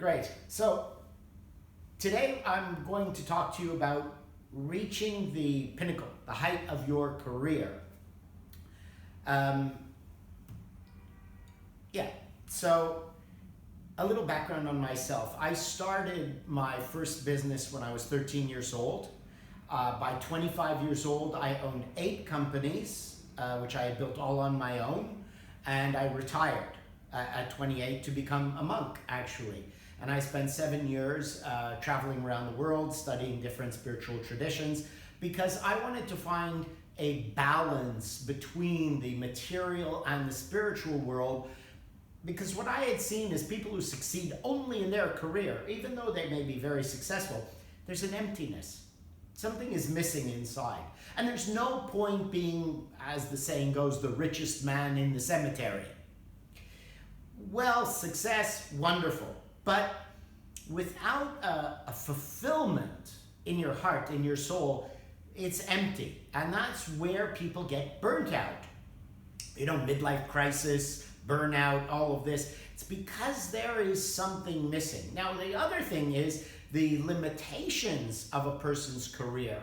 Great. So today I'm going to talk to you about reaching the pinnacle, the height of your career. So a little background on myself. I started my first business when I was 13 years old. By 25 years old, I owned 8 companies, which I had built all on my own, and I retired at 28 to become a monk, actually. And I spent 7 years traveling around the world, studying different spiritual traditions, because I wanted to find a balance between the material and the spiritual world. Because what I had seen is people who succeed only in their career, even though they may be very successful, there's an emptiness. Something is missing inside. And there's no point being, as the saying goes, the richest man in the cemetery. Well, success, wonderful. But without a fulfillment in your heart, in your soul, it's empty. And that's where people get burnt out. Midlife crisis, burnout, all of this. It's because there is something missing. Now, the other thing is the limitations of a person's career.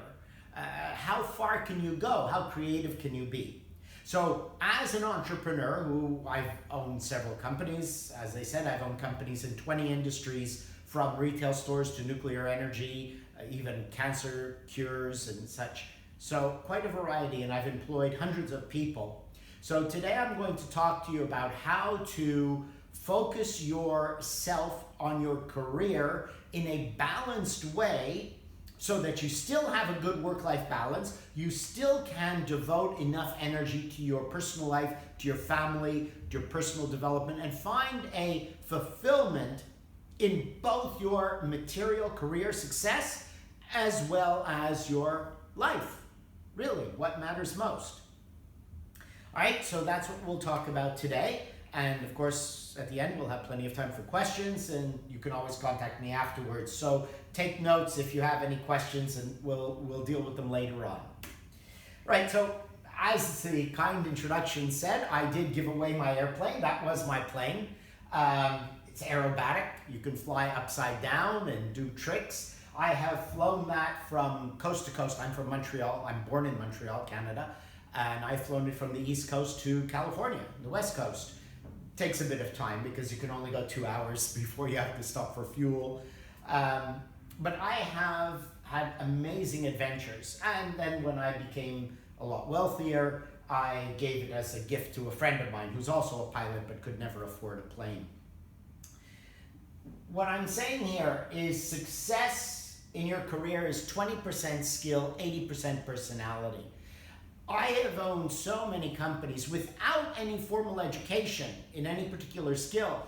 How far can you go? How creative can you be? So as an entrepreneur who I've owned several companies, as I said, I've owned companies in 20 industries, from retail stores to nuclear energy, even cancer cures and such. So quite a variety, and I've employed hundreds of people. So today I'm going to talk to you about how to focus yourself on your career in a balanced way so that you still have a good work-life balance, you still can devote enough energy to your personal life, to your family, to your personal development, and find a fulfillment in both your material career success as well as your life. Really, what matters most. All right, so that's what we'll talk about today. And of course, at the end, we'll have plenty of time for questions, and you can always contact me afterwards. So take notes if you have any questions, and we'll deal with them later on. Right, so as the kind introduction said, I did give away my airplane. That was my plane. It's aerobatic. You can fly upside down and do tricks. I have flown that from coast to coast. I'm from Montreal. I'm born in Montreal, Canada. And I've flown it from the East Coast to California, the West Coast. Takes a bit of time because you can only go 2 hours before you have to stop for fuel. But I have had amazing adventures. And then when I became a lot wealthier, I gave it as a gift to a friend of mine who's also a pilot but could never afford a plane. What I'm saying here is success in your career is 20% skill, 80% personality. I have owned so many companies without any formal education in any particular skill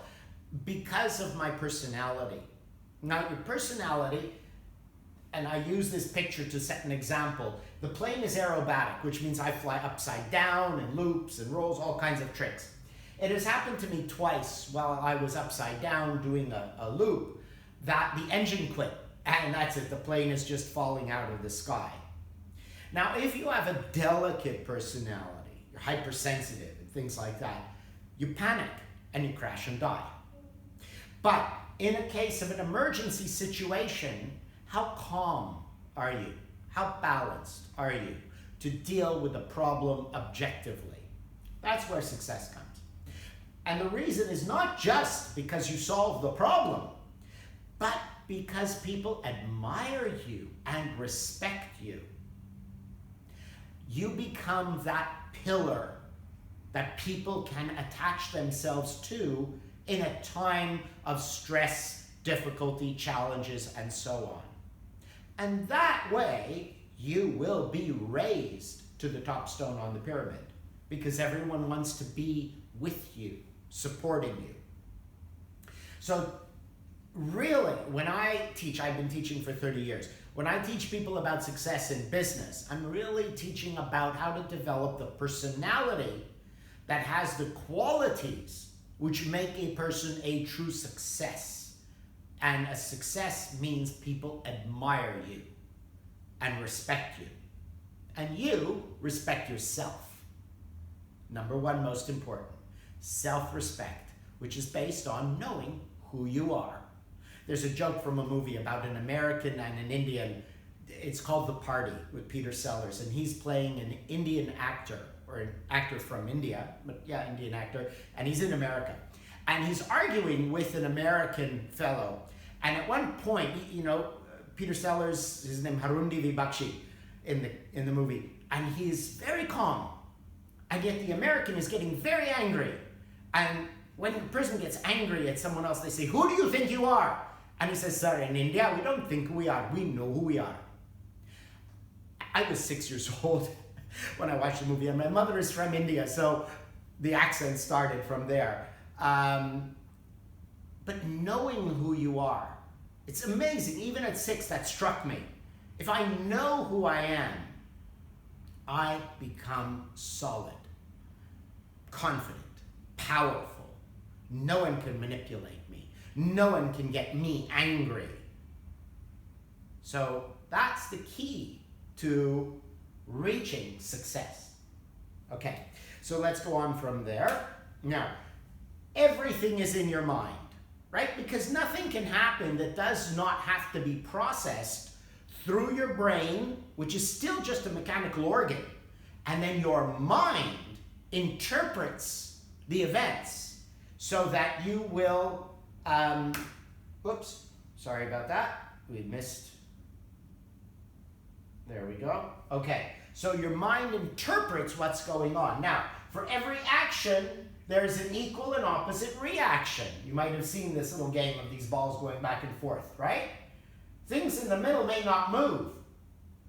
because of my personality. Now, your personality, and I use this picture to set an example, the plane is aerobatic, which means I fly upside down and loops and rolls, all kinds of tricks. It has happened to me twice while I was upside down doing a loop that the engine quit, and that's it, the plane is just falling out of the sky. Now, if you have a delicate personality, you're hypersensitive and things like that, you panic and you crash and die. But in a case of an emergency situation, how calm are you? How balanced are you to deal with the problem objectively? That's where success comes. And the reason is not just because you solve the problem, but because people admire you and respect you. You become that pillar that people can attach themselves to in a time of stress, difficulty, challenges, and so on. And that way, you will be raised to the top stone on the pyramid because everyone wants to be with you, supporting you. So really, when I teach, I've been teaching for 30 years, when I teach people about success in business, I'm really teaching about how to develop the personality that has the qualities which make a person a true success. And a success means people admire you and respect you. And you respect yourself. Number one, most important, self-respect, which is based on knowing who you are. there's a joke from a movie about an American and an Indian. It's called The Party with Peter Sellers, and he's playing an Indian actor, or an actor from India, but yeah, Indian actor, and he's in America. And he's arguing with an American fellow. And at one point, you know, Peter Sellers, his name Harundi Vibakshi in the movie, and he's very calm. And yet the American is getting very angry. And when a person gets angry at someone else, they say, "Who do you think you are?" And he says, "Sir, in India, we don't think who we are. We know who we are." I was 6 years old when I watched the movie, and my mother is from India, so the accent started from there. But knowing who you are, it's amazing. Even at 6, that struck me. If I know who I am, I become solid, confident, powerful. No one can manipulate me. No one can get me angry. So that's the key to reaching success. Okay, so let's go on from there. Now, everything is in your mind, right? Because nothing can happen that does not have to be processed through your brain, which is still just a mechanical organ, and then your mind interprets the events so that you will, oops, sorry about that, we missed, there we go. Okay, so your mind interprets what's going on. Now, for every action, there's an equal and opposite reaction. You might have seen this little game of these balls going back and forth, right? Things in the middle may not move,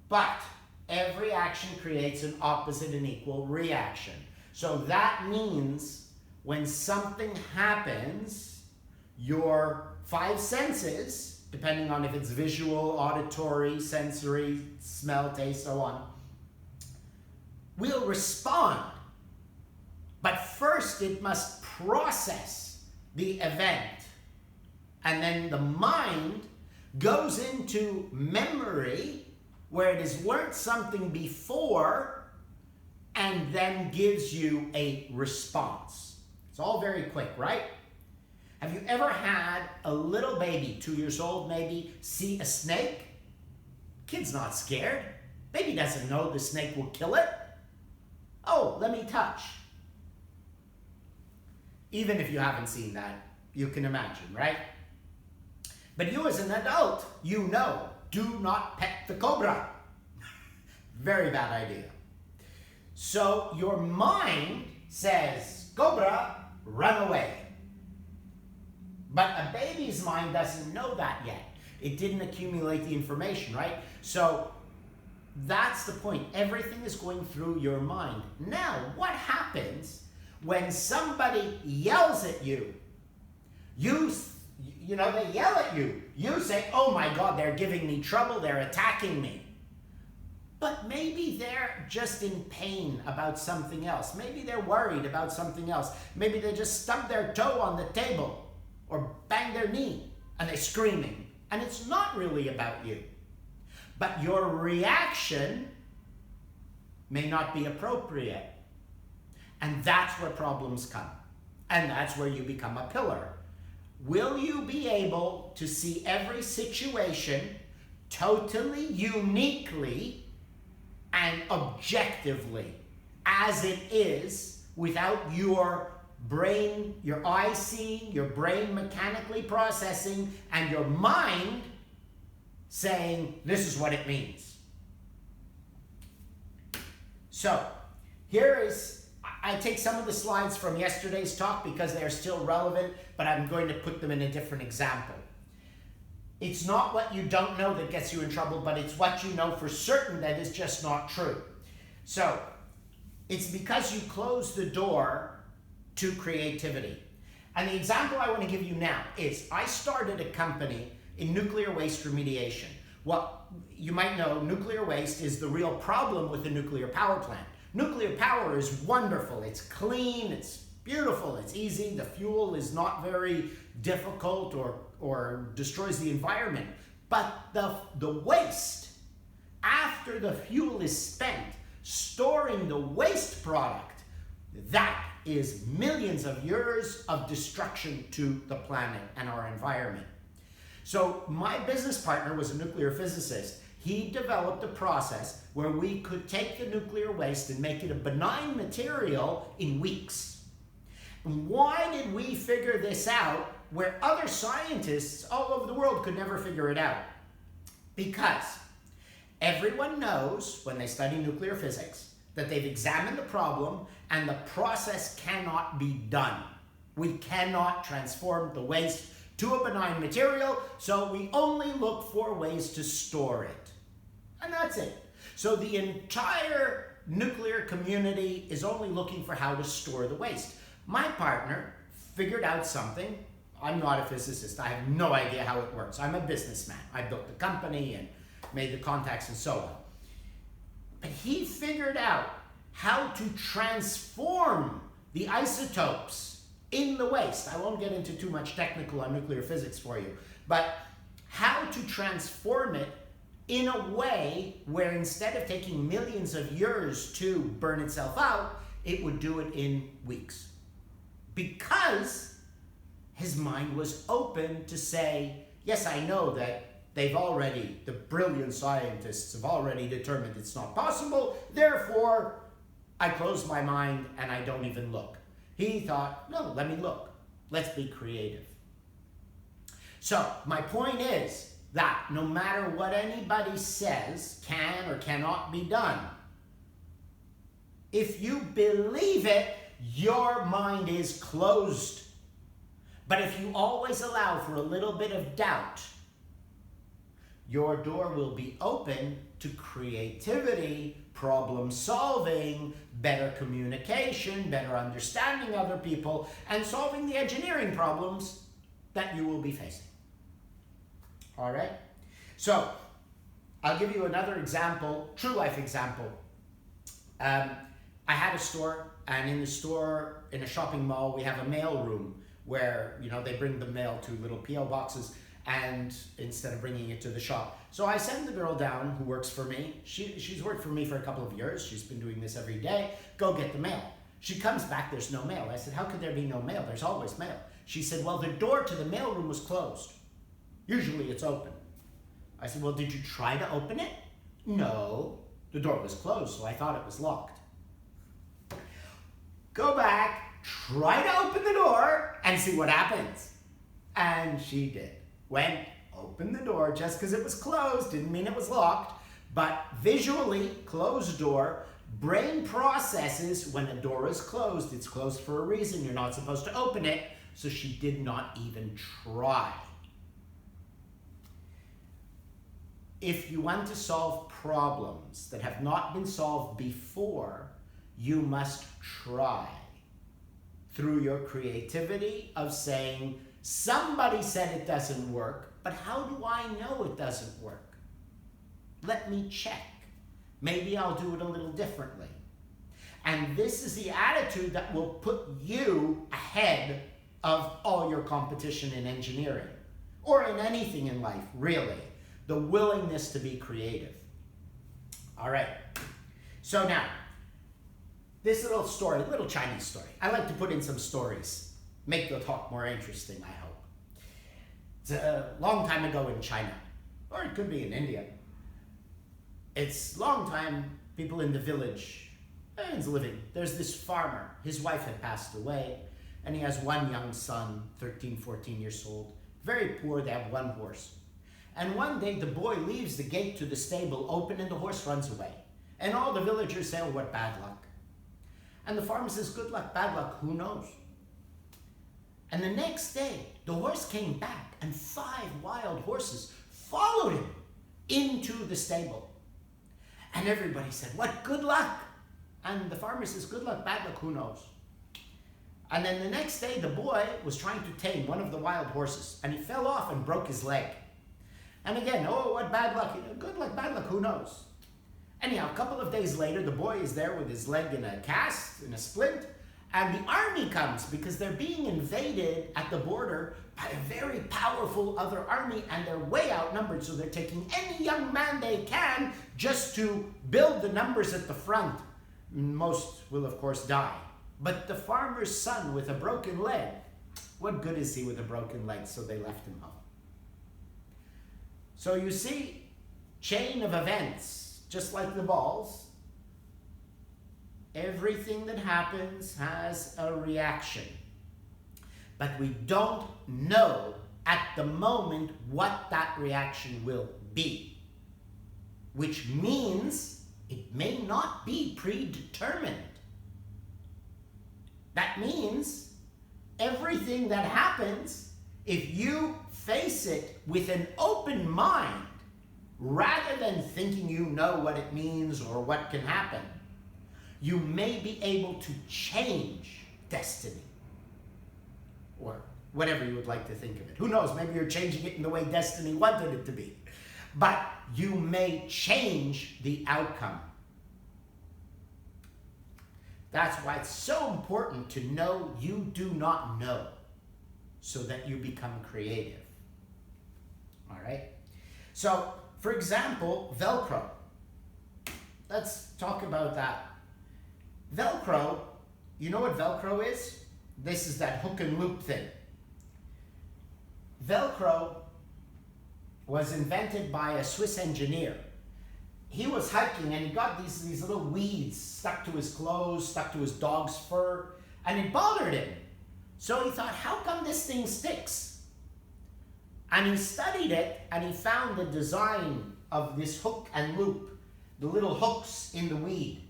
but every action creates an opposite and equal reaction. So that means when something happens, your 5 senses, depending on if it's visual, auditory, sensory, smell, taste, so on, will respond. But first it must process the event. And then the mind goes into memory where it has learned something before and then gives you a response. It's all very quick, right? Have you ever had a little baby, 2 years old maybe, see a snake? Kid's not scared. Baby doesn't know the snake will kill it. Oh, let me touch. Even if you haven't seen that, you can imagine, right? But you as an adult, you know, do not pet the cobra. Very bad idea. So your mind says, "Cobra, run away." But a baby's mind doesn't know that yet. It didn't accumulate the information, right? So that's the point. Everything is going through your mind. Now, what happens when somebody yells at you? You know, they yell at you. You say, "Oh my God, they're giving me trouble, they're attacking me." But maybe they're just in pain about something else. Maybe they're worried about something else. Maybe they just stubbed their toe on the table or banged their knee and they're screaming. And it's not really about you. But your reaction may not be appropriate. And that's where problems come. And that's where you become a pillar. Will you be able to see every situation totally, uniquely, and objectively as it is without your brain, your eye seeing, your brain mechanically processing, and your mind saying, "This is what it means"? So, I take some of the slides from yesterday's talk because they are still relevant, but I'm going to put them in a different example. It's not what you don't know that gets you in trouble, but it's what you know for certain that is just not true. So, it's because you close the door to creativity. And the example I want to give you now is I started a company in nuclear waste remediation. Well, you might know nuclear waste is the real problem with the nuclear power plant. Nuclear power is wonderful. It's clean, it's beautiful, it's easy. The fuel is not very difficult or destroys the environment. But the waste, after the fuel is spent, storing the waste product, that is millions of years of destruction to the planet and our environment. So my business partner was a nuclear physicist. He developed a process where we could take the nuclear waste and make it a benign material in weeks. And why did we figure this out where other scientists all over the world could never figure it out? Because everyone knows when they study nuclear physics that they've examined the problem and the process cannot be done. We cannot transform the waste to a benign material, so we only look for ways to store it. And that's it. So the entire nuclear community is only looking for how to store the waste. My partner figured out something. I'm not a physicist. I have no idea how it works. I'm a businessman. I built the company and made the contacts and so on. But he figured out how to transform the isotopes in the waste. I won't get into too much technical on nuclear physics for you, but how to transform it in a way where instead of taking millions of years to burn itself out, it would do it in weeks. Because his mind was open to say, yes, I know that the brilliant scientists have already determined it's not possible, therefore I close my mind and I don't even look. He thought, no, let me look. Let's be creative. So my point is that no matter what anybody says can or cannot be done, if you believe it, your mind is closed. But if you always allow for a little bit of doubt, your door will be open to creativity, problem solving, better communication, better understanding other people, and solving the engineering problems that you will be facing. All right? So, I'll give you another example, true life example. I had a store, and in the store, in a shopping mall, we have a mail room where, they bring the mail to little P.O. boxes, and instead of bringing it to the shop. So I send the girl down who works for me. She's worked for me for a couple of years. She's been doing this every day. Go get the mail. She comes back, there's no mail. I said, how could there be no mail? There's always mail. She said, well, the door to the mailroom was closed. Usually it's open. I said, well, did you try to open it? No, the door was closed, so I thought it was locked. Go back, try to open the door, and see what happens. And she did. Went, opened the door just because it was closed, didn't mean it was locked, but visually, closed door, brain processes when a door is closed, it's closed for a reason, you're not supposed to open it, so she did not even try. If you want to solve problems that have not been solved before, you must try through your creativity of saying, somebody said it doesn't work, but how do I know it doesn't work? Let me check. Maybe I'll do it a little differently. And this is the attitude that will put you ahead of all your competition in engineering, or in anything in life, really. The willingness to be creative. All right. So now, this little story, little Chinese story. I like to put in some stories. Make the talk more interesting, I hope. It's a long time ago in China, or it could be in India. It's long time, people in the village, everyone's living. There's this farmer, his wife had passed away, and he has one young son, 13, 14 years old. Very poor, they have one horse. And one day the boy leaves the gate to the stable open and the horse runs away. And all the villagers say, oh, what bad luck. And the farmer says, good luck, bad luck, who knows? And the next day, the horse came back and 5 wild horses followed him into the stable. And everybody said, what good luck? And the farmer says, good luck, bad luck, who knows? And then the next day, the boy was trying to tame one of the wild horses, and he fell off and broke his leg. And again, oh, what bad luck. Good luck, bad luck, who knows? Anyhow, a couple of days later, the boy is there with his leg in a cast, in a splint, and the army comes because they're being invaded at the border by a very powerful other army, and they're way outnumbered, so they're taking any young man they can just to build the numbers at the front. Most will, of course, die. But the farmer's son with a broken leg, what good is he with a broken leg? So they left him home. So you see, chain of events, just like the balls, everything that happens has a reaction. But we don't know at the moment what that reaction will be, which means it may not be predetermined. That means everything that happens, if you face it with an open mind, rather than thinking you know what it means or what can happen, you may be able to change destiny, or whatever you would like to think of it. Who knows, maybe you're changing it in the way destiny wanted it to be. But you may change the outcome. That's why it's so important to know you do not know, so that you become creative. All right? So, for example, Velcro. Let's talk about that. Velcro, you know what Velcro is? This is that hook and loop thing. Velcro was invented by a Swiss engineer. He was hiking and he got these little weeds stuck to his clothes, stuck to his dog's fur, and it bothered him. So he thought, how come this thing sticks? And he studied it and he found the design of this hook and loop, the little hooks in the weed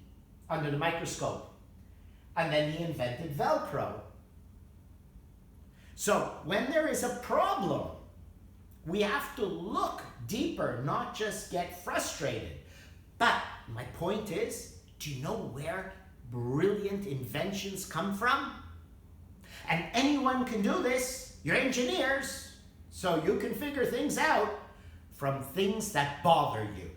under the microscope. And then he invented Velcro. So when there is a problem, we have to look deeper, not just get frustrated. But my point is, do you know where brilliant inventions come from? And anyone can do this. You're engineers, so you can figure things out from things that bother you.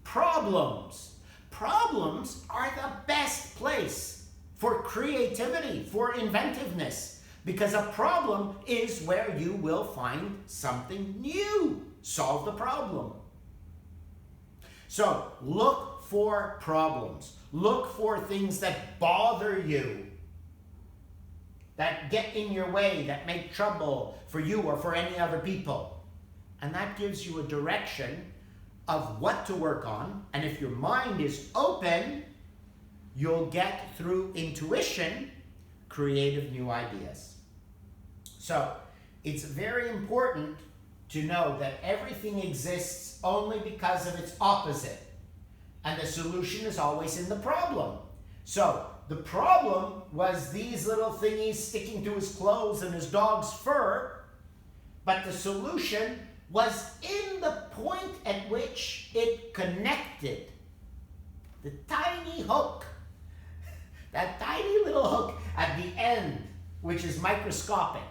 Problems. Problems are the best place for creativity, for inventiveness, because a problem is where you will find something new. Solve the problem. So look for problems. Look for things that bother you, that get in your way, that make trouble for you or for any other people. And that gives you a direction of what to work on. And if your mind is open, you'll get through intuition creative new ideas. So it's very important to know that everything exists only because of its opposite. And the solution is always in the problem. So the problem was these little thingies sticking to his clothes and his dog's fur, but the solution was in the point at which it connected. The tiny hook, that tiny little hook at the end, which is microscopic,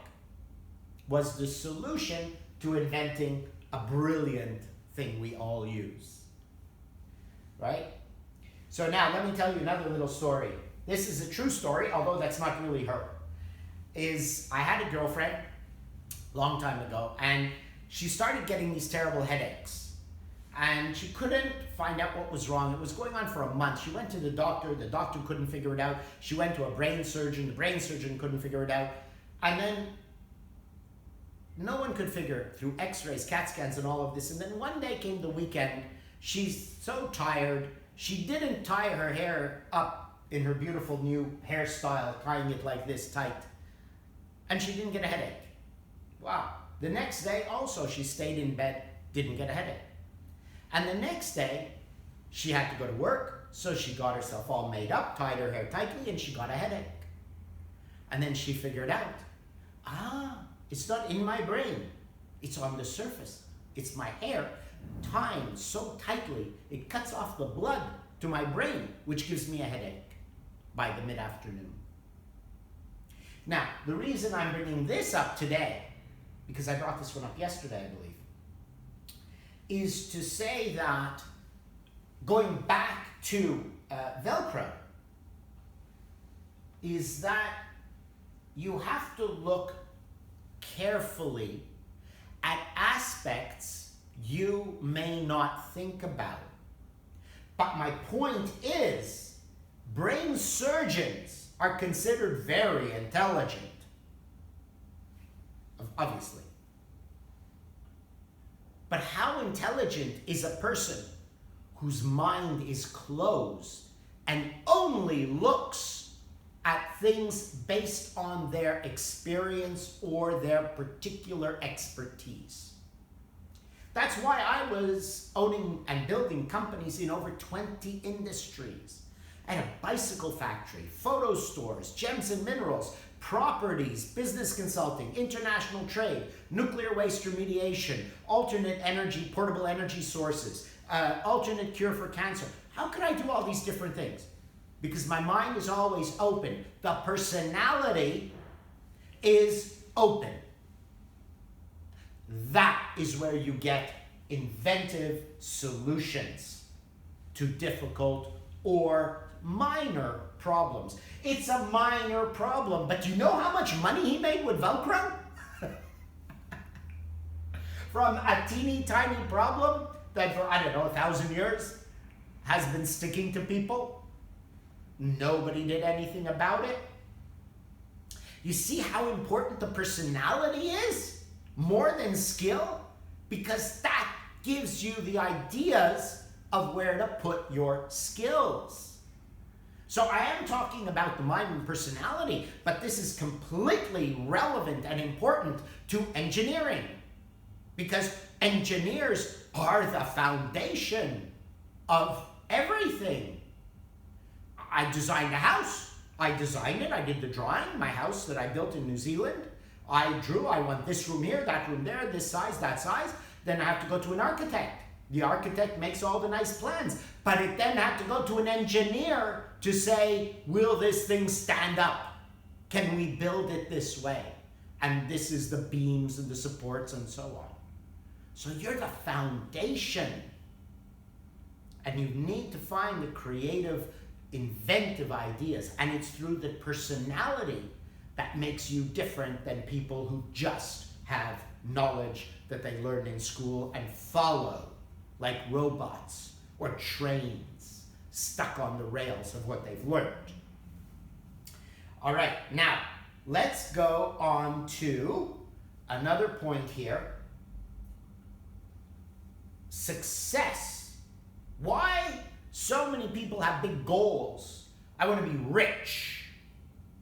was the solution to inventing a brilliant thing we all use. Right? So now let me tell you another little story. This is a true story, although that's not really her. I had a girlfriend a long time ago, and she started getting these terrible headaches. And she couldn't find out what was wrong. It was going on for a month. She went to the doctor couldn't figure it out. She went to a brain surgeon, the brain surgeon couldn't figure it out. And then no one could figure it through x-rays, CAT scans, and all of this. And then one day came the weekend. She's so tired. She didn't tie her hair up in her beautiful new hairstyle, tying it like this tight. And she didn't get a headache. Wow. The next day also she stayed in bed, didn't get a headache. And the next day she had to go to work, so she got herself all made up, tied her hair tightly, and she got a headache. And then she figured out, it's not in my brain, it's on the surface. It's my hair tied so tightly, it cuts off the blood to my brain, which gives me a headache by the mid-afternoon. Now, the reason I'm bringing this up today, because I brought this one up yesterday, I believe, is to say that going back to Velcro, is that you have to look carefully at aspects you may not think about. But my point is, brain surgeons are considered very intelligent, obviously. But how intelligent is a person whose mind is closed and only looks at things based on their experience or their particular expertise? That's why I was owning and building companies in over 20 industries. I had a bicycle factory, photo stores, gems and minerals, properties, business consulting, international trade, nuclear waste remediation, alternate energy, portable energy sources, alternate cure for cancer. How could I do all these different things? Because my mind is always open. The personality is open. That is where you get inventive solutions to difficult or minor problems. It's a minor problem, but do you know how much money he made with Velcro? From a teeny tiny problem that for, I don't know, 1,000 years has been sticking to people. Nobody did anything about it. You see how important the personality is? More than skill, because that gives you the ideas of where to put your skills. So I am talking about the mind and personality, but this is completely relevant and important to engineering, because engineers are the foundation of everything. I designed a house. I designed it. I did the drawing. My house that I built in New Zealand. I drew, I want this room here, that room there, this size, that size. Then I have to go to an architect. The architect makes all the nice plans, but it then have to go to an engineer to say, will this thing stand up? Can we build it this way? And this is the beams and the supports and so on. So you're the foundation. And you need to find the creative, inventive ideas. And it's through the personality that makes you different than people who just have knowledge that they learned in school and follow like robots or trains stuck on the rails of what they've learned. All right, now let's go on to another point here. Success. Why so many people have big goals? I want to be rich.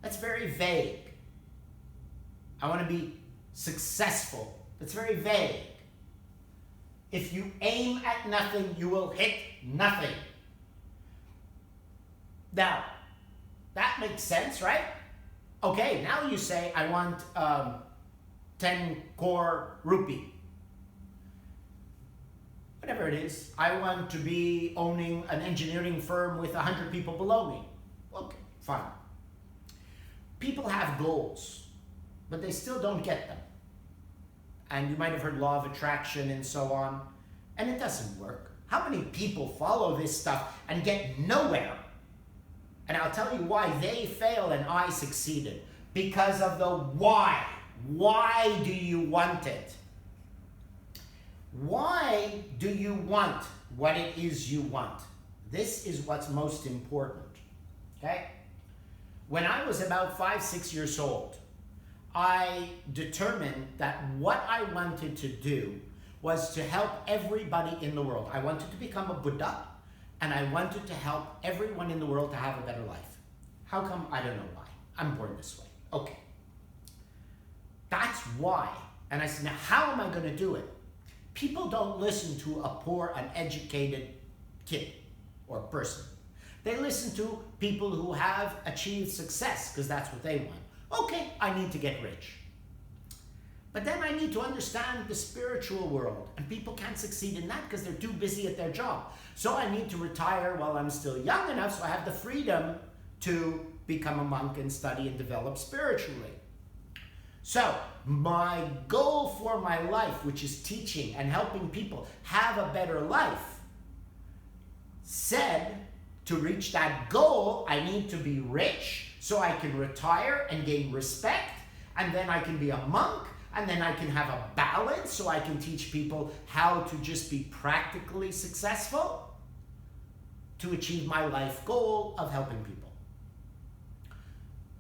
That's very vague. I want to be successful. That's very vague. If you aim at nothing, you will hit nothing. Now, that makes sense, right? Okay, now you say, I want 10 crore rupee. Whatever it is. I want to be owning an engineering firm with 100 people below me. Okay, fine. People have goals, but they still don't get them. And you might have heard law of attraction and so on, and it doesn't work. How many people follow this stuff and get nowhere? And I'll tell you why they fail and I succeeded. Because of the why. Why do you want it? Why do you want what it is you want? This is what's most important, okay? When I was about 5, 6 years old, I determined that what I wanted to do was to help everybody in the world. I wanted to become a Buddha, and I wanted to help everyone in the world to have a better life. How come? I don't know why. I'm born this way. Okay. That's why. And I said, now how am I going to do it? People don't listen to a poor, uneducated kid or person. They listen to people who have achieved success because that's what they want. Okay, I need to get rich. But then I need to understand the spiritual world, and people can't succeed in that because they're too busy at their job. So I need to retire while I'm still young enough so I have the freedom to become a monk and study and develop spiritually. So my goal for my life, which is teaching and helping people have a better life, said to reach that goal, I need to be rich so I can retire and gain respect, and then I can be a monk, and then I can have a balance so I can teach people how to just be practically successful to achieve my life goal of helping people.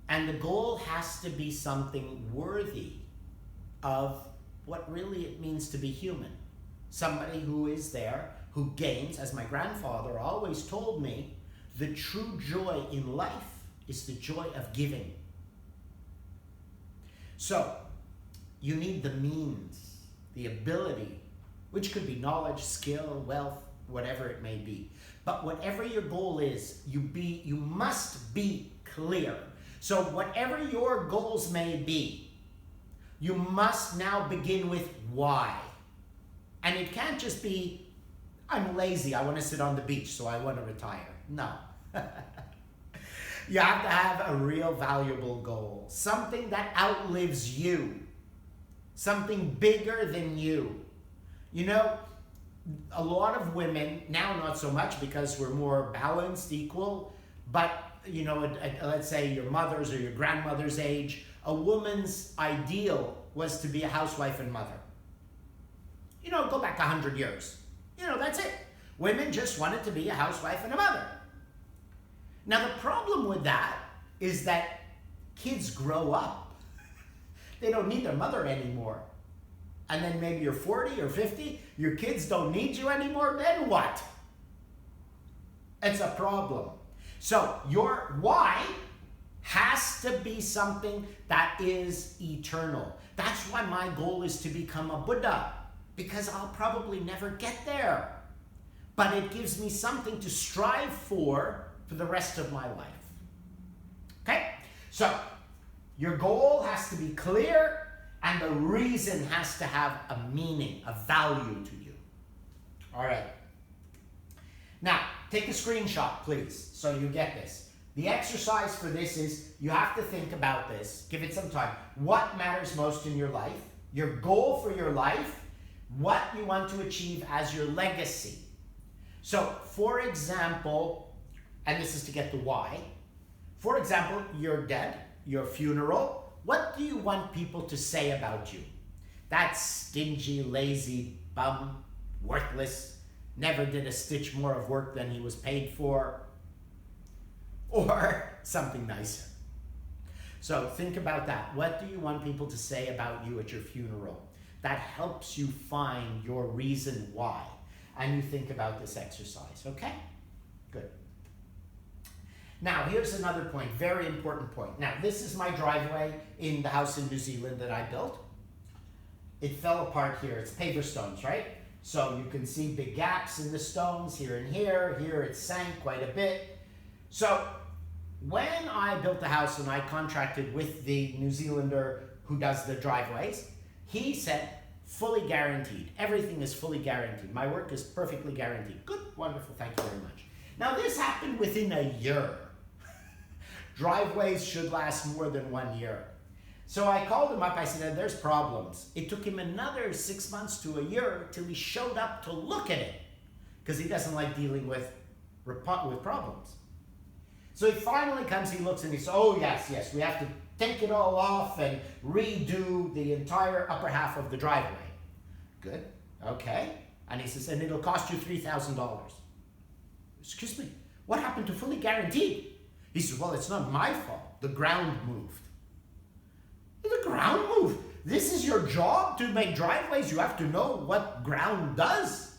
And the goal has to be something worthy of what really it means to be human. somebody who is there, who gains, as my grandfather always told me, the true joy in life is the joy of giving. So, you need the means, the ability, which could be knowledge, skill, wealth, whatever it may be. But whatever your goal is, you must be clear. So whatever your goals may be, you must now begin with why. And it can't just be, I'm lazy, I want to sit on the beach, so I want to retire. No. You have to have a real valuable goal. Something that outlives you. Something bigger than you. You know, a lot of women, now not so much because we're more balanced, equal, but you know, let's say your mother's or your grandmother's age, a woman's ideal was to be a housewife and mother. You know, go back 100 years. You know, that's it. Women just wanted to be a housewife and a mother. Now the problem with that is that kids grow up. They don't need their mother anymore. And then maybe you're 40 or 50, your kids don't need you anymore, then what? It's a problem. So your why has to be something that is eternal. That's why my goal is to become a Buddha, because I'll probably never get there. But it gives me something to strive for the rest of my life. Okay? So your goal has to be clear, and the reason has to have a meaning, a value to you. All right. Now, take a screenshot, please, so you get this. The exercise for this is you have to think about this. Give it some time. What matters most in your life? Your goal for your life? What you want to achieve as your legacy? So, for example, and this is to get the why. For example, you're dead, your funeral. What do you want people to say about you? That stingy, lazy bum, worthless, never did a stitch more of work than he was paid for, or something nicer. So think about that. What do you want people to say about you at your funeral? That helps you find your reason why. And you think about this exercise, okay? Good. Now, here's another point, very important point. Now, this is my driveway in the house in New Zealand that I built. It fell apart here. It's paver stones, right? So you can see big gaps in the stones here and here. Here it sank quite a bit. So when I built the house and I contracted with the New Zealander who does the driveways, he said, fully guaranteed. Everything is fully guaranteed. My work is perfectly guaranteed. Good, wonderful, thank you very much. Now this happened within a year. Driveways should last more than 1 year. So I called him up, I said, there's problems. It took him another 6 months to a year till he showed up to look at it, because he doesn't like dealing with problems. So he finally comes, he looks and he says, oh yes, we have to take it all off and redo the entire upper half of the driveway. Good, okay. And he says, and it'll cost you $3,000. Excuse me, what happened to fully guaranteed? He says, well, it's not my fault. The ground moved. The ground moved? This is your job to make driveways. You have to know what ground does.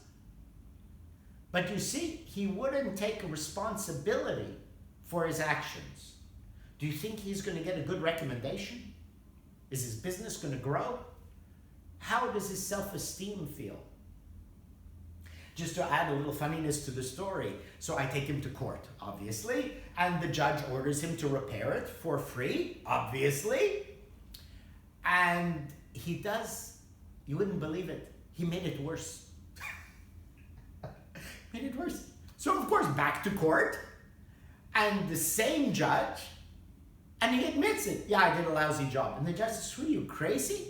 But you see, he wouldn't take responsibility for his actions. Do you think he's going to get a good recommendation? Is his business going to grow? How does his self-esteem feel? Just to add a little funniness to the story, so I take him to court, obviously, and the judge orders him to repair it for free, obviously. And he does, you wouldn't believe it, he made it worse. Made it worse. So of course, back to court, and the same judge, and he admits it. Yeah, I did a lousy job. And the judge says, "Are you crazy?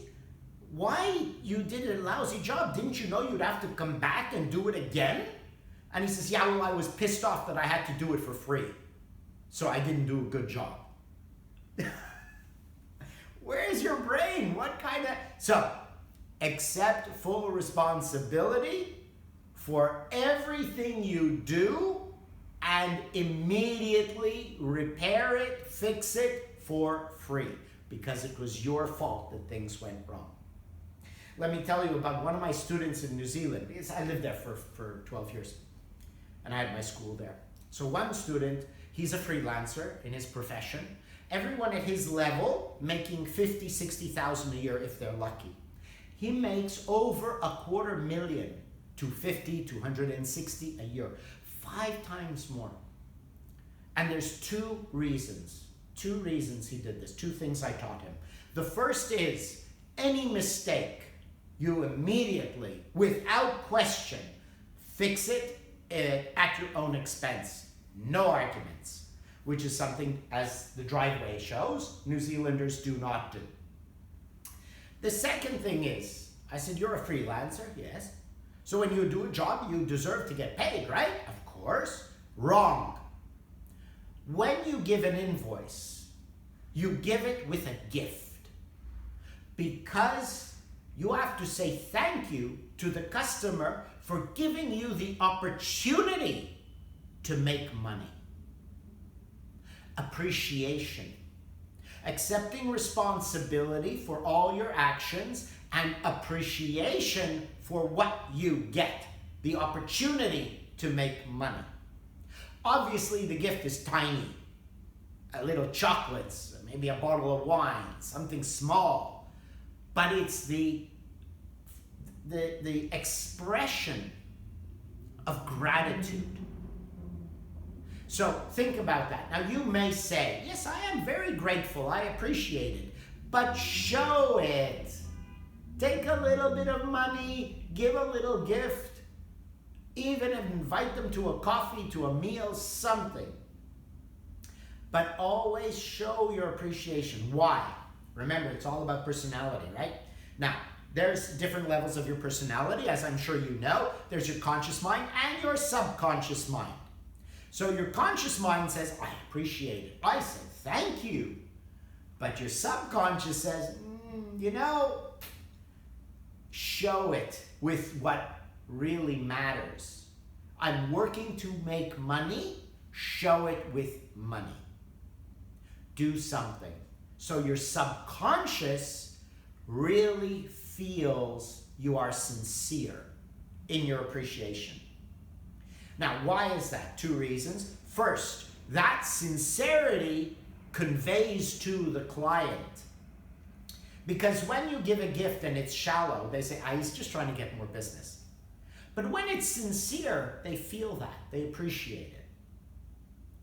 Why you did a lousy job? Didn't you know you'd have to come back and do it again?" And he says, yeah, well, I was pissed off that I had to do it for free. So I didn't do a good job. Where is your brain? What kind of... So, accept full responsibility for everything you do and immediately repair it, fix it for free, because it was your fault that things went wrong. Let me tell you about one of my students in New Zealand, because I lived there for 12 years, and I had my school there. So one student, he's a freelancer in his profession. Everyone at his level making 50, 60,000 a year if they're lucky. He makes over $250,000 to 50, 260 a year, 5 times more. And there's two reasons he did this, 2 things I taught him. The first is, any mistake, you immediately, without question, fix it at your own expense. No arguments, which is something, as the driveway shows, New Zealanders do not do. The second thing is, I said, you're a freelancer, yes. So when you do a job, you deserve to get paid, right? Of course. Wrong. When you give an invoice, you give it with a gift, because you have to say thank you to the customer for giving you the opportunity to make money. Appreciation. Accepting responsibility for all your actions and appreciation for what you get, the opportunity to make money. Obviously, the gift is tiny. A little chocolates, maybe a bottle of wine, something small. But it's the expression of gratitude. So think about that. Now you may say, yes, I am very grateful, I appreciate it, but show it. Take a little bit of money, give a little gift, even invite them to a coffee, to a meal, something. But always show your appreciation. Why? Remember, it's all about personality, right? Now, there's different levels of your personality, as I'm sure you know. There's your conscious mind and your subconscious mind. So your conscious mind says, I appreciate it. I say, thank you. But your subconscious says, show it with what really matters. I'm working to make money. Show it with money. Do something. So your subconscious really feels you are sincere in your appreciation. Now, why is that? 2 reasons. First, that sincerity conveys to the client. Because when you give a gift and it's shallow, they say, he's just trying to get more business. But when it's sincere, they feel that. They appreciate it.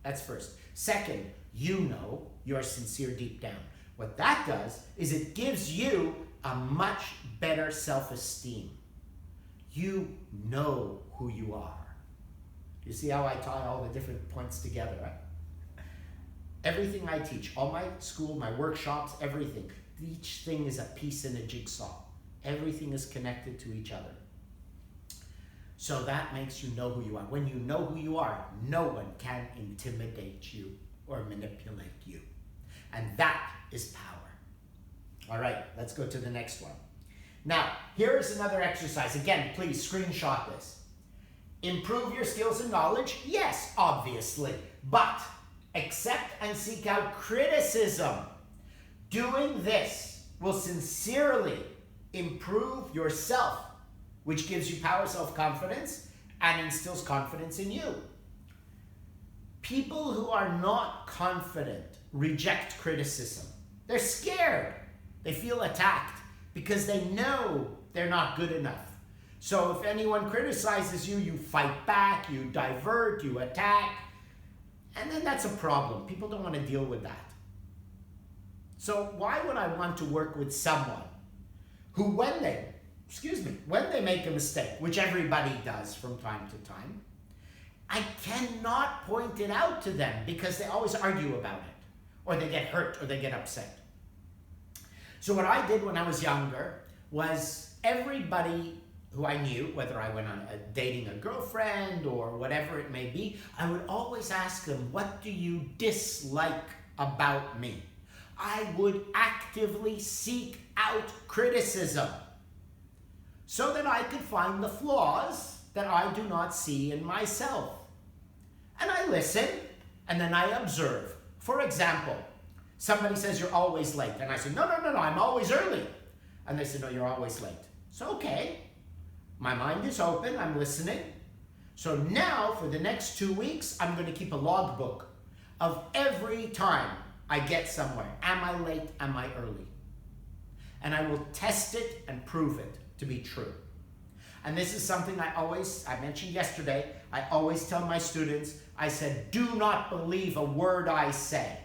That's first. Second, you know you're sincere deep down. What that does is it gives you a much better self-esteem. You know who you are. You see how I tie all the different points together, right? Everything I teach, all my school, my workshops, everything, each thing is a piece in a jigsaw. Everything is connected to each other. So that makes you know who you are. When you know who you are, no one can intimidate you or manipulate you. And that is power. All right, let's go to the next one. Now, here is another exercise. Again, please screenshot this. Improve your skills and knowledge? Yes, obviously. But accept and seek out criticism. Doing this will sincerely improve yourself, which gives you power, self-confidence, and instills confidence in you. People who are not confident reject criticism. They're scared. They feel attacked because they know they're not good enough. So if anyone criticizes you, you fight back, you divert, you attack, and then that's a problem. People don't want to deal with that. So why would I want to work with someone who, when they make a mistake, which everybody does from time to time, I cannot point it out to them because they always argue about it, or they get hurt, or they get upset. So what I did when I was younger was everybody who I knew, whether I went on dating a girlfriend or whatever it may be, I would always ask them, what do you dislike about me? I would actively seek out criticism so that I could find the flaws that I do not see in myself. And I listen, and then I observe. For example, somebody says you're always late, and I say, no, I'm always early. And they say, no, you're always late. So, okay, my mind is open, I'm listening. So now, for the next 2 weeks, I'm going to keep a logbook of every time I get somewhere. Am I late? Am I early? And I will test it and prove it to be true. And this is something I mentioned yesterday, I always tell my students, I said, do not believe a word I say.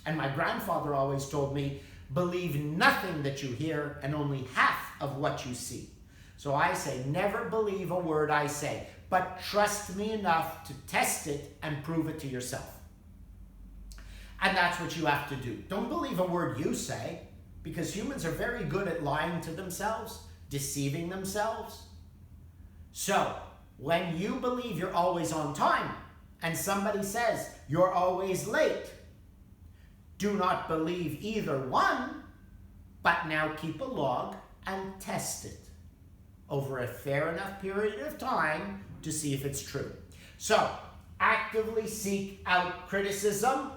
And my grandfather always told me, believe nothing that you hear and only half of what you see. So I say, never believe a word I say, but trust me enough to test it and prove it to yourself. And that's what you have to do. Don't believe a word you say, because humans are very good at lying to themselves, deceiving themselves. So, when you believe you're always on time, and somebody says you're always late, do not believe either one, but now keep a log and test it over a fair enough period of time to see if it's true. So, actively seek out criticism,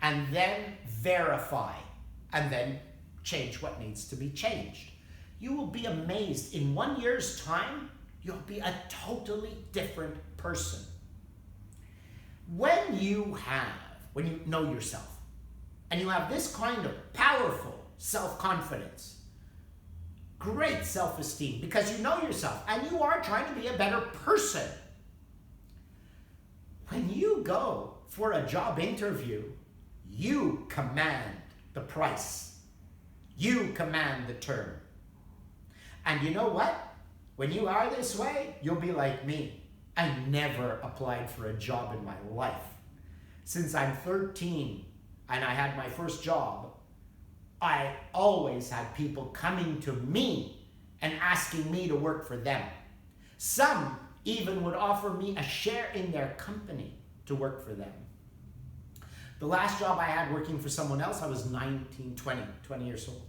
and then verify, and then change what needs to be changed. You will be amazed. In 1 year's time, you'll be a totally different person. When you know yourself, and you have this kind of powerful self-confidence, great self-esteem, because you know yourself, and you are trying to be a better person. When you go for a job interview, you command the price. You command the term. And you know what? When you are this way, you'll be like me. I never applied for a job in my life. Since I'm 13 and I had my first job, I always had people coming to me and asking me to work for them. Some even would offer me a share in their company to work for them. The last job I had working for someone else, I was 20 years old.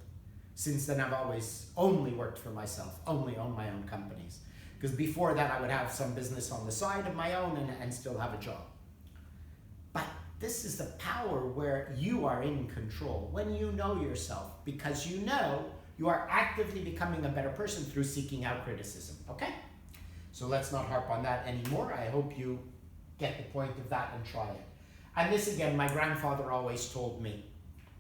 Since then, I've always only worked for myself, only owned my own companies. Because before that, I would have some business on the side of my own and still have a job. But this is the power where you are in control, when you know yourself, because you know you are actively becoming a better person through seeking out criticism, okay? So let's not harp on that anymore. I hope you get the point of that and try it. And this again, my grandfather always told me,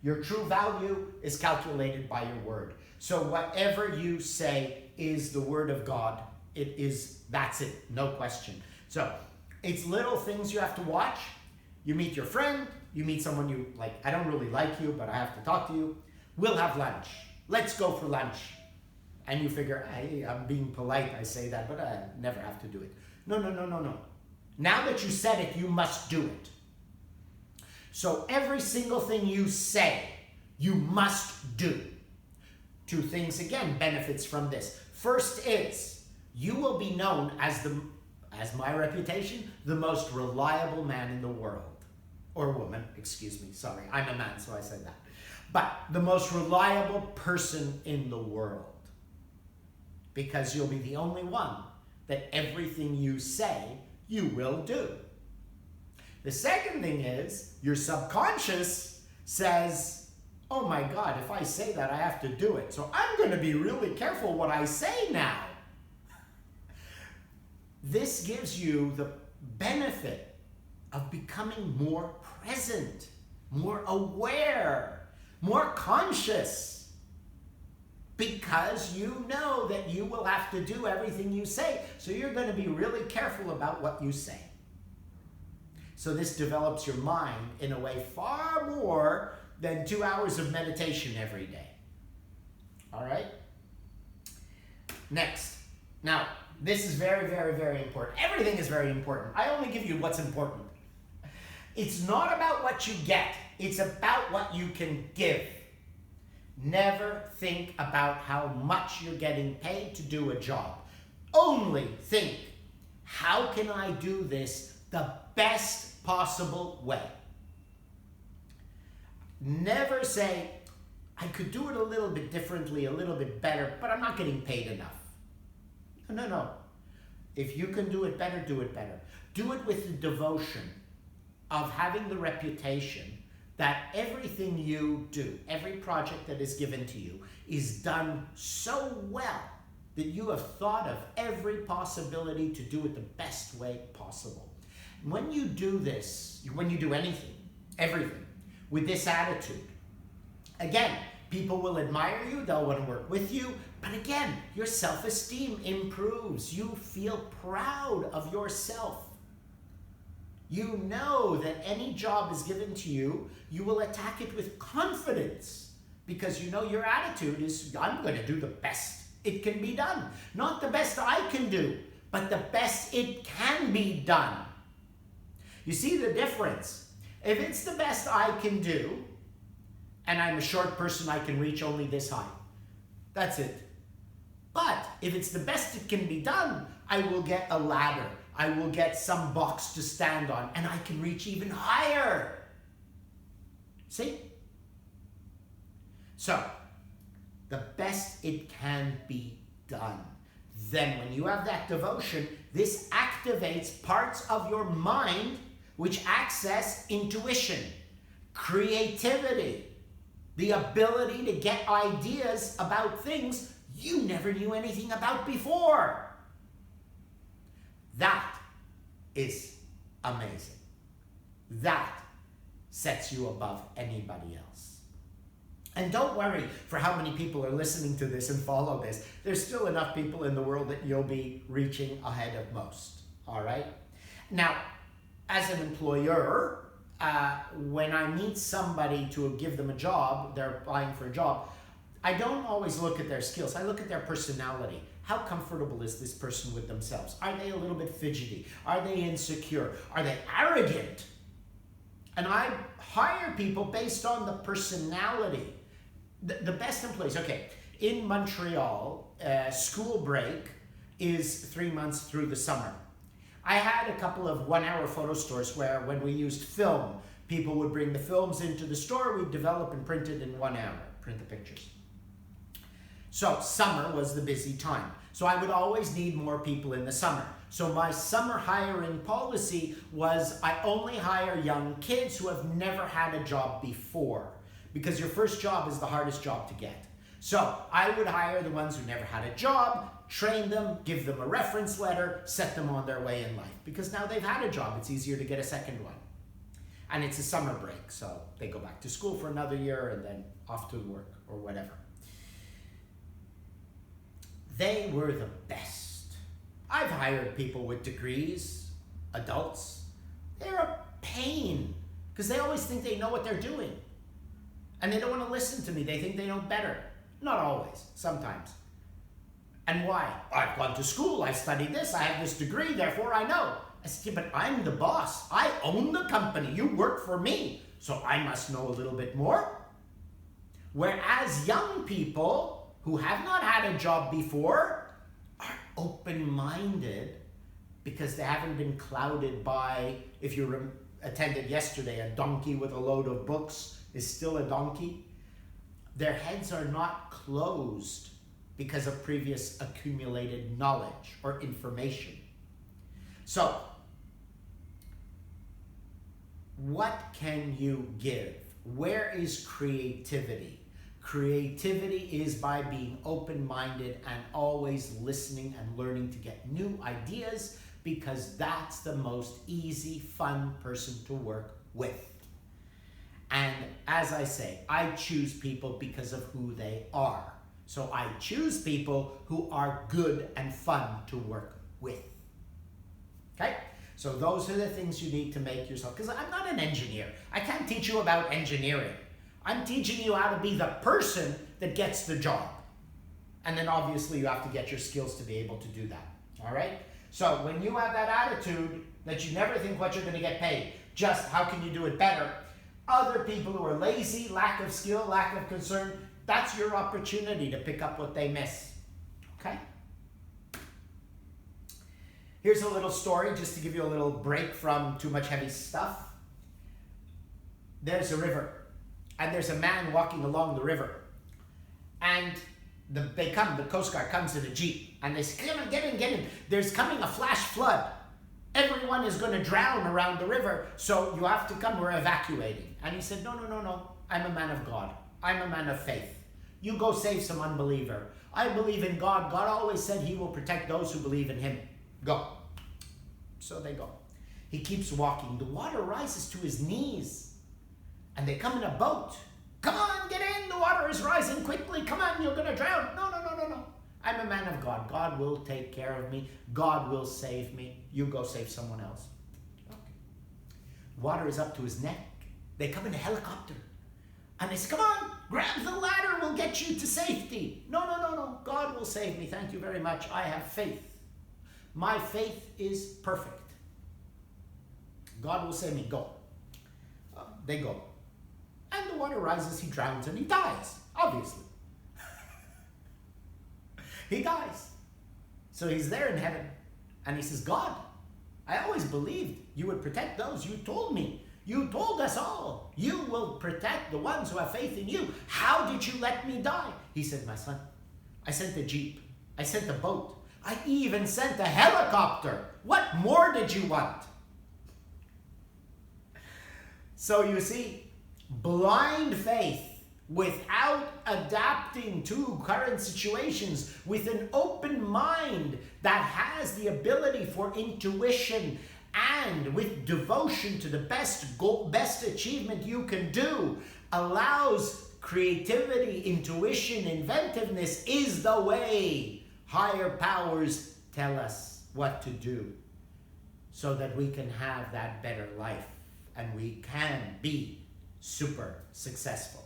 your true value is calculated by your word. So whatever you say is the word of God. That's it, no question. So it's little things you have to watch. You meet your friend, you meet someone you like, I don't really like you, but I have to talk to you. We'll have lunch. Let's go for lunch. And you figure, hey, I'm being polite, I say that, but I never have to do it. No. Now that you said it, you must do it. So every single thing you say, you must do. Two things, again, benefits from this. First is, you will be known as my reputation, the most reliable man in the world. Or woman, excuse me, sorry, I'm a man, so I said that. But the most reliable person in the world. Because you'll be the only one that everything you say, you will do. The second thing is, your subconscious says, oh my God, if I say that, I have to do it. So I'm going to be really careful what I say now. This gives you the benefit of becoming more present, more aware, more conscious. Because you know that you will have to do everything you say. So you're going to be really careful about what you say. So this develops your mind in a way far more than 2 hours of meditation every day. All right? Next. Now, this is very, very, very important. Everything is very important. I only give you what's important. It's not about what you get. It's about what you can give. Never think about how much you're getting paid to do a job. Only think, how can I do this the best possible way? Never say, I could do it a little bit differently, a little bit better, but I'm not getting paid enough. No. If you can do it better, do it better. Do it with the devotion of having the reputation that everything you do, every project that is given to you, is done so well that you have thought of every possibility to do it the best way possible. When you do this, when you do anything, everything, with this attitude, again, people will admire you, they'll want to work with you, but again, your self-esteem improves. You feel proud of yourself. You know that any job is given to you, you will attack it with confidence because you know your attitude is, I'm going to do the best it can be done. Not the best I can do, but the best it can be done. You see the difference? If it's the best I can do, and I'm a short person, I can reach only this high. That's it. But if it's the best it can be done, I will get a ladder. I will get some box to stand on, and I can reach even higher. See? So, the best it can be done. Then when you have that devotion, this activates parts of your mind which access intuition, creativity, the ability to get ideas about things you never knew anything about before. That is amazing. That sets you above anybody else. And don't worry for how many people are listening to this and follow this. There's still enough people in the world that you'll be reaching ahead of most. All right? Now, as an employer, when I meet somebody to give them a job, they're applying for a job, I don't always look at their skills. I look at their personality. How comfortable is this person with themselves? Are they a little bit fidgety? Are they insecure? Are they arrogant? And I hire people based on the personality. The best employees, okay, in Montreal, school break is 3 months through the summer. I had a couple of one-hour photo stores where when we used film, people would bring the films into the store, we'd develop and print it in 1 hour, print the pictures. So summer was the busy time. So I would always need more people in the summer. So my summer hiring policy was I only hire young kids who have never had a job before, because your first job is the hardest job to get. So I would hire the ones who never had a job, train them, give them a reference letter, set them on their way in life. Because now they've had a job, it's easier to get a second one. And it's a summer break, so they go back to school for another year and then off to work or whatever. They were the best. I've hired people with degrees, adults. They're a pain because they always think they know what they're doing. And they don't want to listen to me. They think they know better. Not always, sometimes. And why? I've gone to school, I studied this, I have this degree, therefore I know. I said, yeah, but I'm the boss. I own the company. You work for me. So I must know a little bit more. Whereas young people who have not had a job before are open-minded because they haven't been clouded by, if you attended yesterday, a donkey with a load of books is still a donkey. Their heads are not closed because of previous accumulated knowledge or information. So, what can you give? Where is creativity? Creativity is by being open-minded and always listening and learning to get new ideas, because that's the most easy, fun person to work with. And as I say, I choose people because of who they are. So I choose people who are good and fun to work with. Okay? So those are the things you need to make yourself, because I'm not an engineer. I can't teach you about engineering. I'm teaching you how to be the person that gets the job. And then obviously you have to get your skills to be able to do that. All right? So when you have that attitude that you never think what you're going to get paid, just how can you do it better? Other people who are lazy, lack of skill, lack of concern, that's your opportunity to pick up what they miss. Okay? Here's a little story just to give you a little break from too much heavy stuff. There's a river, and there's a man walking along the river. And the Coast Guard comes in a Jeep, and they say, come on, get in. There's coming a flash flood. Everyone is going to drown around the river, so you have to come, we're evacuating. And he said, no, I'm a man of God. I'm a man of faith. You go save some unbeliever. I believe in God. God always said he will protect those who believe in him. Go. So they go. He keeps walking. The water rises to his knees. And they come in a boat. Come on, get in. The water is rising quickly. Come on, you're going to drown. No. I'm a man of God. God will take care of me. God will save me. You go save someone else. Okay. Water is up to his neck. They come in a helicopter. And they say, come on, grab the ladder. We'll get you to safety. No. God will save me. Thank you very much. I have faith. My faith is perfect. God will save me. Go. They go. And the water rises. He drowns and he dies. Obviously. He dies. So he's there in heaven. And he says, God, I always believed you would protect those. You told me. You told us all. You will protect the ones who have faith in you. How did you let me die? He said, my son, I sent a jeep. I sent a boat. I even sent a helicopter. What more did you want? So you see, blind faith without adapting to current situations, with an open mind that has the ability for intuition, and with devotion to the best goal, best achievement you can do, allows creativity, intuition, inventiveness is the way. Higher powers tell us what to do so that we can have that better life and we can be super successful.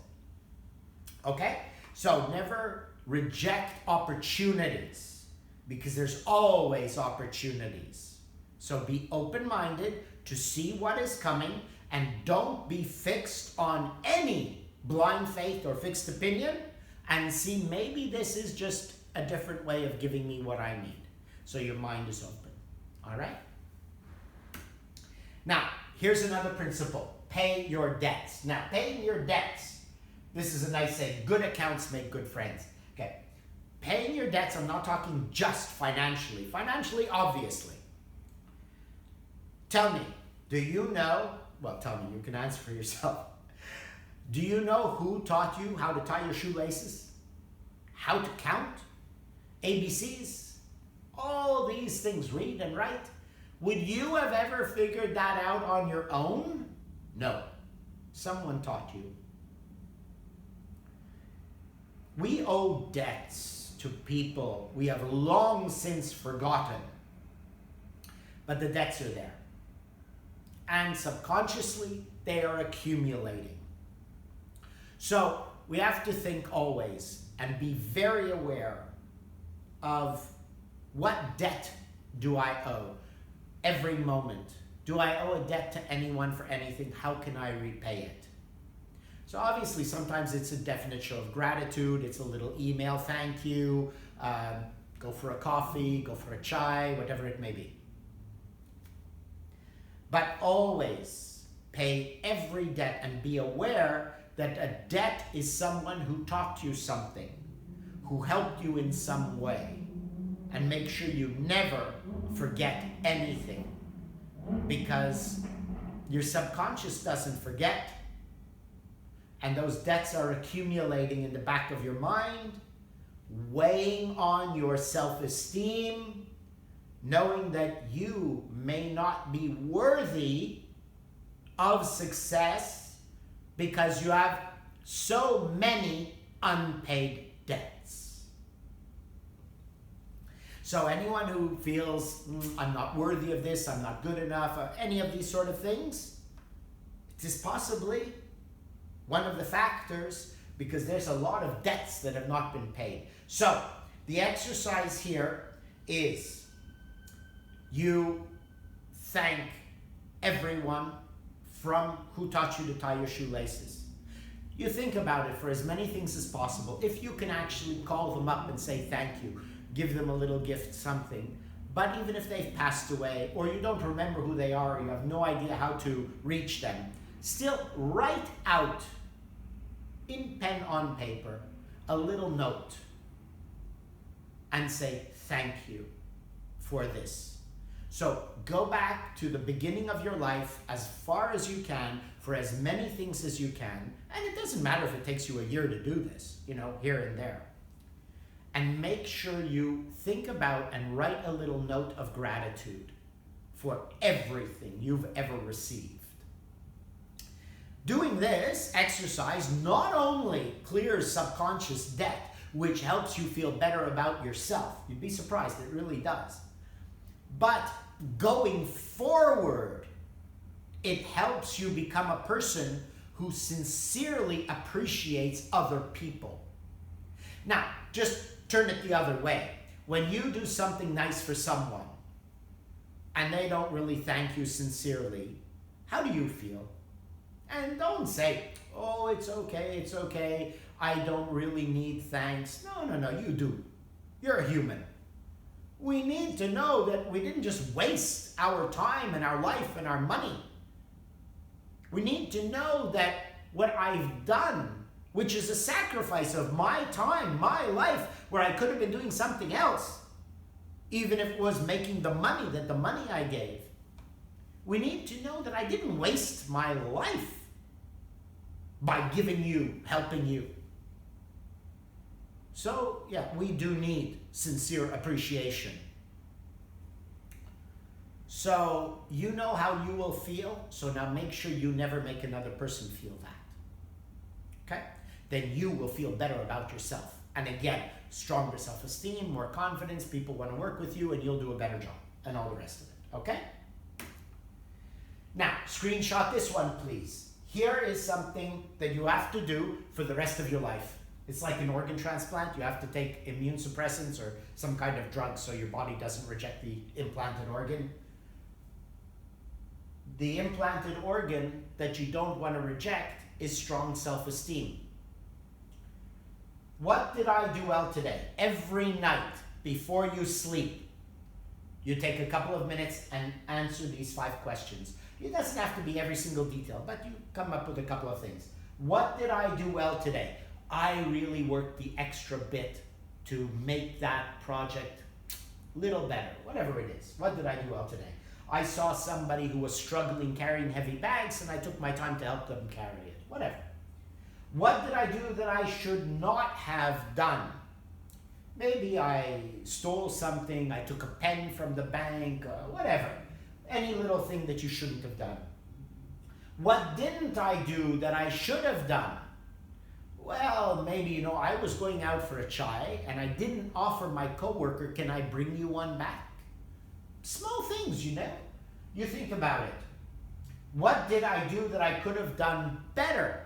Okay? So never reject opportunities, because there's always opportunities. So be open-minded to see what is coming, and don't be fixed on any blind faith or fixed opinion, and see maybe this is just a different way of giving me what I need. So your mind is open. All right? Now, here's another principle. Pay your debts. Now, paying your debts. This is a nice saying. Good accounts make good friends. Okay. Paying your debts, I'm not talking just financially. Financially, obviously. Tell me, do you know, well, tell me, you can answer for yourself. Do you know who taught you how to tie your shoelaces? How to count? ABCs? All these things, read and write. Would you have ever figured that out on your own? No. Someone taught you. We owe debts to people we have long since forgotten. But the debts are there. And subconsciously, they are accumulating. So we have to think always and be very aware of what debt do I owe every moment. Do I owe a debt to anyone for anything? How can I repay it? So obviously sometimes it's a definite show of gratitude. It's a little email, thank you, go for a coffee, go for a chai, whatever it may be. But always pay every debt and be aware that a debt is someone who taught you something, who helped you in some way. And make sure you never forget anything, because your subconscious doesn't forget. And those debts are accumulating in the back of your mind, weighing on your self-esteem, knowing that you may not be worthy of success because you have so many unpaid debts. So anyone who feels, I'm not worthy of this, I'm not good enough, any of these sort of things, it is possibly one of the factors, because there's a lot of debts that have not been paid. So the exercise here is you thank everyone from who taught you to tie your shoelaces. You think about it for as many things as possible. If you can actually call them up and say thank you, give them a little gift, something. But even if they've passed away, or you don't remember who they are, or you have no idea how to reach them, still write out in pen on paper a little note and say thank you for this. So go back to the beginning of your life as far as you can, for as many things as you can, and it doesn't matter if it takes you a year to do this, here and there. and make sure you think about and write a little note of gratitude for everything you've ever received. Doing this exercise not only clears subconscious debt, which helps you feel better about yourself. You'd be surprised, it really does. But going forward, it helps you become a person who sincerely appreciates other people. Now, just turn it the other way. When you do something nice for someone and they don't really thank you sincerely, how do you feel? And don't say, oh, it's okay, I don't really need thanks. No, you do. You're a human. We need to know that we didn't just waste our time and our life and our money. We need to know that what I've done, which is a sacrifice of my time, my life, where I could have been doing something else, even if it was making the money I gave. We need to know that I didn't waste my life by giving you, helping you. So, yeah, we do need sincere appreciation. So, you know how you will feel, so now make sure you never make another person feel that. Okay? Then you will feel better about yourself. And again, stronger self-esteem, more confidence, people want to work with you, and you'll do a better job, and all the rest of it. Okay? Now, screenshot this one, please. Here is something that you have to do for the rest of your life. It's like an organ transplant. You have to take immune suppressants or some kind of drug so your body doesn't reject the implanted organ. The implanted organ that you don't want to reject is strong self-esteem. What did I do well today? Every night before you sleep, you take a couple of minutes and answer these 5 questions. It doesn't have to be every single detail, but you come up with a couple of things. What did I do well today? I really worked the extra bit to make that project a little better, whatever it is. What did I do well today? I saw somebody who was struggling carrying heavy bags and I took my time to help them carry it, whatever. What did I do that I should not have done? Maybe I stole something, I took a pen from the bank, whatever. Any little thing that you shouldn't have done. What didn't I do that I should have done? Well, maybe, I was going out for a chai and I didn't offer my coworker, can I bring you one back? Small things, You think about it. What did I do that I could have done better?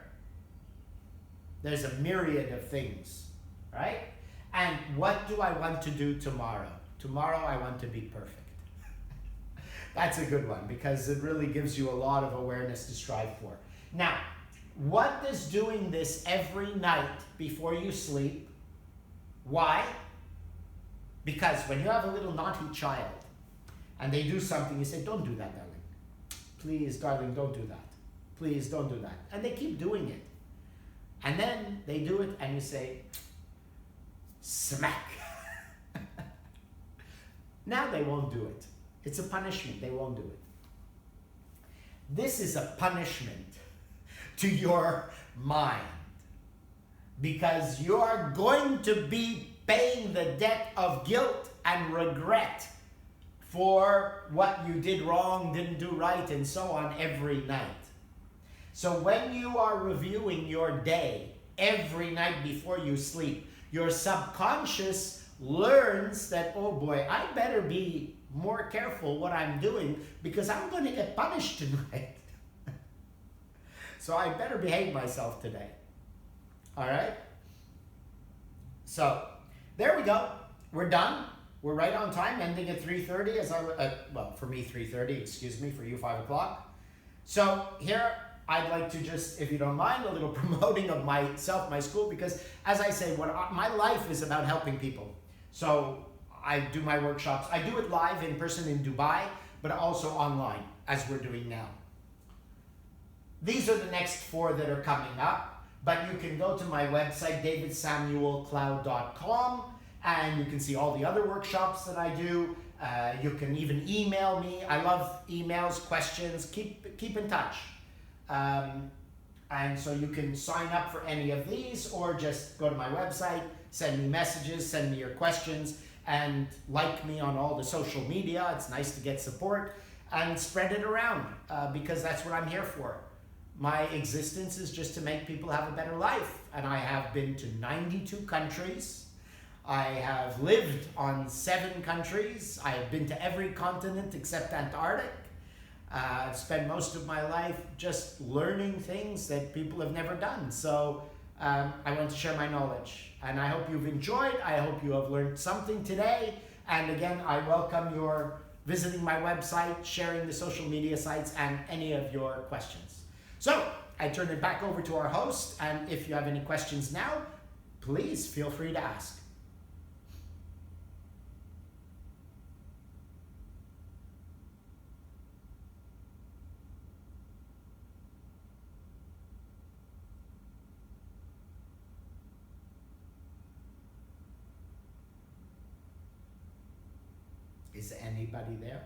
There's a myriad of things, right? And what do I want to do tomorrow? Tomorrow I want to be perfect. That's a good one because it really gives you a lot of awareness to strive for. Now, what does doing this every night before you sleep? Why? Because when you have a little naughty child and they do something, you say, don't do that, darling. Please, darling, don't do that. Please, don't do that. And they keep doing it. And then they do it and you say, smack. Now they won't do it. It's a punishment. They won't do it. This is a punishment to your mind because you are going to be paying the debt of guilt and regret for what you did wrong, didn't do right, and so on every night. So when you are reviewing your day every night before you sleep, your subconscious learns that, oh boy, I better be more careful what I'm doing because I'm going to get punished tonight. So I better behave myself today. All right? So there we go. We're done. We're right on time, ending at 3:30 for me 3:30, excuse me, for you 5 o'clock. So here I'd like to just, if you don't mind, a little promoting of myself, my school, because as I say, my life is about helping people. So I do my workshops. I do it live in person in Dubai, but also online, as we're doing now. These are the next 4 that are coming up, but you can go to my website, davidsamuelcloud.com, and you can see all the other workshops that I do. You can even email me. I love emails, questions. Keep in touch. And so you can sign up for any of these or just go to my website, send me messages, send me your questions, and like me on all the social media. It's nice to get support, and spread it around because that's what I'm here for. My existence is just to make people have a better life, and I have been to 92 countries. I have lived on 7 countries. I have been to every continent except Antarctic. I've spent most of my life just learning things that people have never done. So I want to share my knowledge, and I hope you've enjoyed. I hope you have learned something today. And again, I welcome your visiting my website, sharing the social media sites, and any of your questions. So I turn it back over to our host, and if you have any questions now, please feel free to ask. Is anybody there?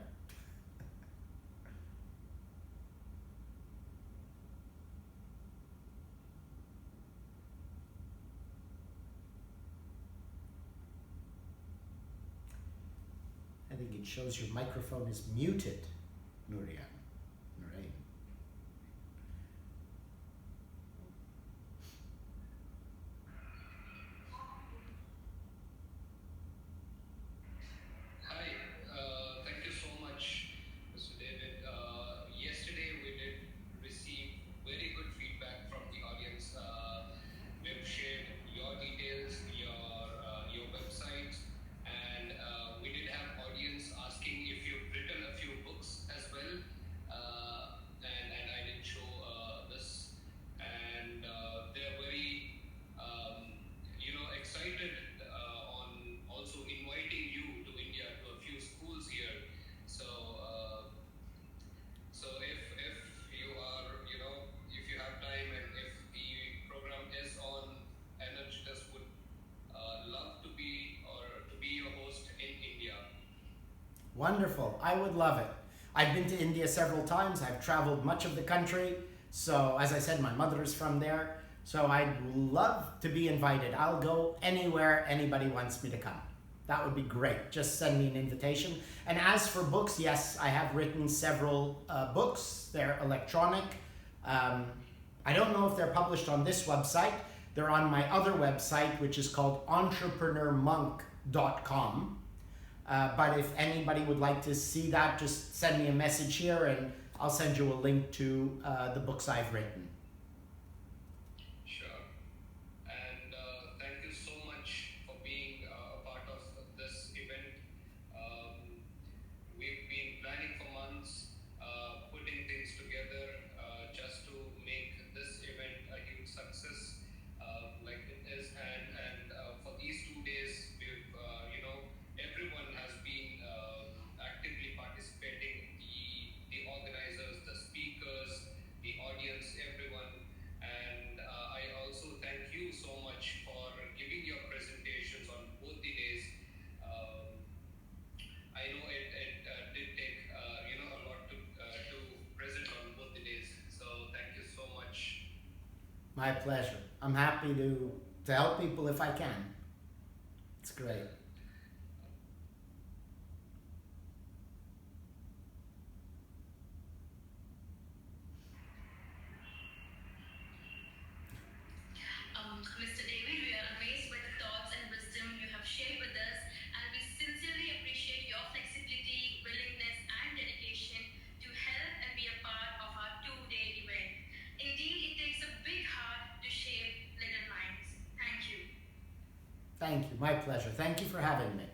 I think it shows your microphone is muted, Nurian. Right. Hi, thank you so much, Mr. David. Yesterday we did receive very good feedback from the audience. We've shared your details, your website, and we did have audience asking if you've written a few books as well. And I did show this, and they're very excited on also inviting you to India to a few schools here. So if you are if you have time and if the program is on, Energytus would love to be your host in India. Wonderful. I would love it. I've been to India several times. I've traveled much of the country. So, as I said, my mother is from there. So, I'd love to be invited. I'll go anywhere anybody wants me to come. That would be great. Just send me an invitation. And as for books, yes, I have written several books. They're electronic. I don't know if they're published on this website. They're on my other website, which is called entrepreneurmonk.com. But if anybody would like to see that, just send me a message here and I'll send you a link to the books I've written. Sure. And thank you so much for being a part of this event. We've been planning for months, putting things together just to make this event a huge success, like it is. And for these 2 days, we've everyone has been actively participating. The organizers, the speakers, the audience, everyone. And I also thank you so much for giving your presentations on both the days. I know it did take a lot to present on both the days. So thank you so much. My pleasure. I'm happy to help people if I can. It's great. Mr. David, we are amazed by the thoughts and wisdom you have shared with us, and we sincerely appreciate your flexibility, willingness, and dedication to help and be a part of our 2-day event. Indeed, it takes a big heart to shape little minds. Thank you. Thank you. My pleasure. Thank you for having me.